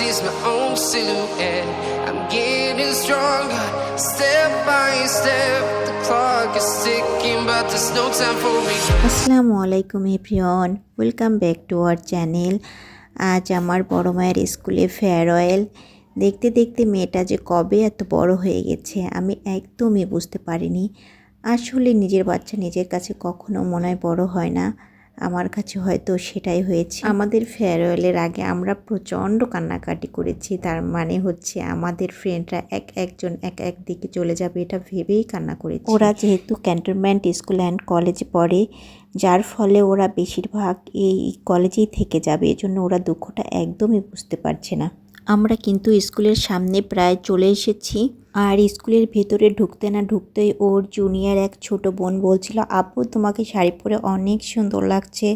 sees my own silhouette. I'm getting stronger, step by step. The clock is ticking, but there's no time for me. আসসালামু আলাইকুম everyone, welcome back to our channel. আজ আমার বড় মায়ের স্কুলে farewell. দেখতে দেখতে মেয়েটা যে কবে এত বড় হয়ে গেছে আমি একদমই বুঝতে পারিনি। আসলে নিজের বাচ্চা নিজের কাছে কখনো মনে হয় বড় হয় না, আমার কাছে হয়তো সেটাই হয়েছে। আমাদের ফেয়ারওয়েলের আগে আমরা প্রচণ্ড কান্নাকাটি করেছি, তার মানে হচ্ছে আমাদের ফ্রেন্ডরা একজন এক দিকে চলে যাবে এটা ভেবেই কান্না করেছি। ওরা যেহেতু ক্যান্টনমেন্ট স্কুল অ্যান্ড কলেজে পড়ে, যার ফলে ওরা বেশিরভাগ এই কলেজেই থেকে যাবে, এজন্য ওরা দুঃখটা একদমই বুঝতে পারছে না। আমরা কিন্তু স্কুলের সামনে প্রায় চলে এসেছি, আর স্কুলের ভেতরে ঢুকতে না ঢুকতেই ওর জুনিয়র এক ছোট বোন বলছিল, আপু তোমাকে শাড়ি পরে অনেক সুন্দর লাগছে,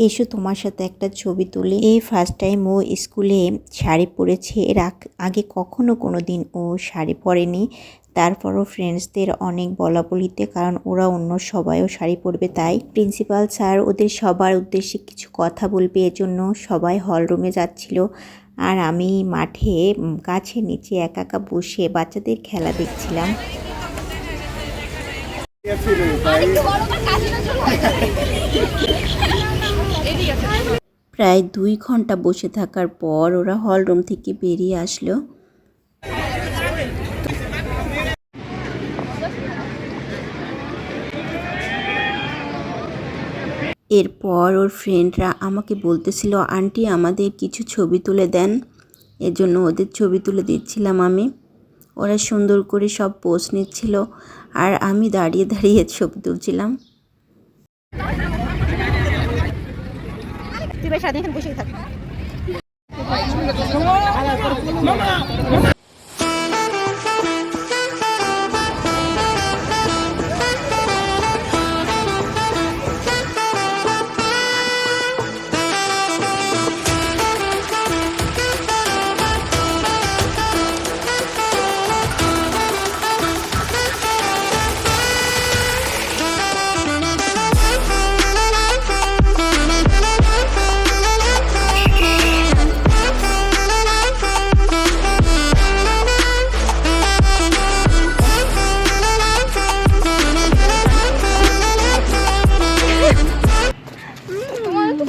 এসো তোমার সাথে একটা ছবি তুলি। এই ফার্স্ট টাইম ও স্কুলে শাড়ি পরেছে, এর আগে কখনো কোনো দিন ও শাড়ি পরেনি। তারপরও ফ্রেন্ডসদের অনেক বলাবলিতে, কারণ ওরা অন্য সবাইও শাড়ি পরবে, তাই প্রিন্সিপাল স্যার ওদের সবার উদ্দেশ্যে কিছু কথা বলবে, এজন্য সবাই হল রুমে যাচ্ছিল। আর আমি মাঠে গাছের নিচে একা একা বসে বাচ্চাদের খেলা দেখছিলাম। প্রায় 2 ঘন্টা বসে থাকার পর ওরা হল রুম থেকে বেরিয়ে আসলো। এরপর ওর ফ্রেন্ডরা আমাকে বলতেছিল, আন্টি আমাদের কিছু ছবি তুলে দেন, এজন্য ওদের ছবি তুলে দিচ্ছিলাম আমি। ওরা সুন্দর করে সব পোজ নিচ্ছিল আর আমি দাঁড়িয়ে দাঁড়িয়ে ছবি তুলছিলাম।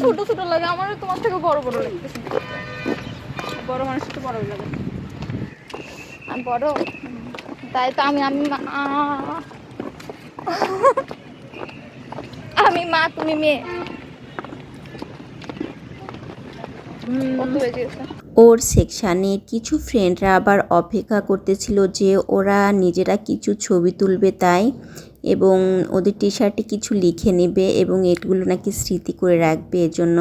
ছোট ছোট লাগে, আমার তোমার থেকে বড় বড় লাগতেছে। বড় মানুষের তো বড় লাগে, আমি বড়, তাই তো আমি আমি মা তুমি মেয়ে। ওর সেকশানে কিছু ফ্রেন্ডরা আবার অপেক্ষা করতেছিল যে ওরা নিজেরা কিছু ছবি তুলবে তাই, এবং ওদের টি শার্টে কিছু লিখে নেবে এবং এগুলো নাকি স্মৃতি করে রাখবে এজন্য।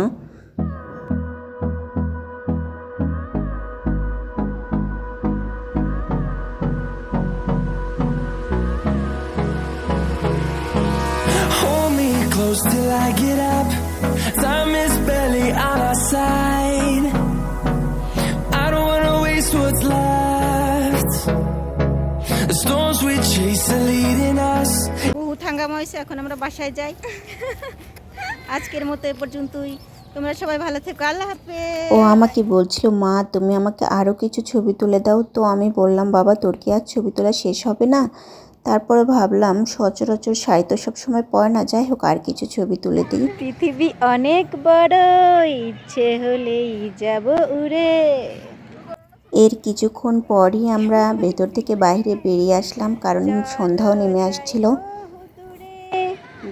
Hold me close till I get up. Time is barely on our side. I don't wanna waste what's left. The storms we chase are leading us. বহুত হাঙ্গামা হয়েছে, এখন আমরা বাসায় যাই। আজকের মতো এ পর্যন্তই, তোমরা সবাই ভালো থেকো, আল্লাহ হাফেজ। ও আমাকে বলছিল, মা তুমি আমাকে আরও কিছু ছবি তুলে দাও। তো আমি বললাম, বাবা তোর কি আর ছবি তোলা শেষ হবে না? তারপরে ভাবলাম সচরাচর শাড়ি তো সবসময় পরে না, যাই হোক আর কিছু ছবি তুলে দিই। পৃথিবী অনেক বড়, ইচ্ছে হলেই যাব উড়ে। এর কিছুক্ষণ পরই আমরা ভেতর থেকে বাইরে বেরিয়ে আসলাম, কারণ সন্ধ্যাও নেমে আসছিল।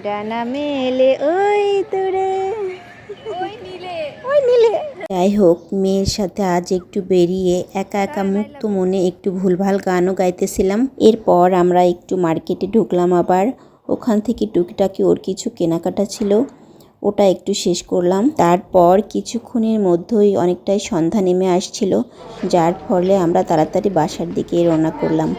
ডানা মেলে ওই দূরে, ওই নীলে। যাই হোক, মেয়ের সাথে আজ একটু বেরিয়ে একা একা মুক্ত মনে একটু ভুলভাল গানও গাইতেছিলাম। এরপর আমরা একটু মার্কেটে ঢুকলাম, আবার ওখান থেকে টুকিটাকি ওর কিছু কেনাকাটা ছিল, ওটা একটু শেষ করলাম। তারপর কিছুক্ষণের মধ্যেই অনেকটাই সন্ধ্যা নেমে আসছিল, যার ফলে আমরা তাড়াতাড়ি বাসার দিকে রওনা করলাম।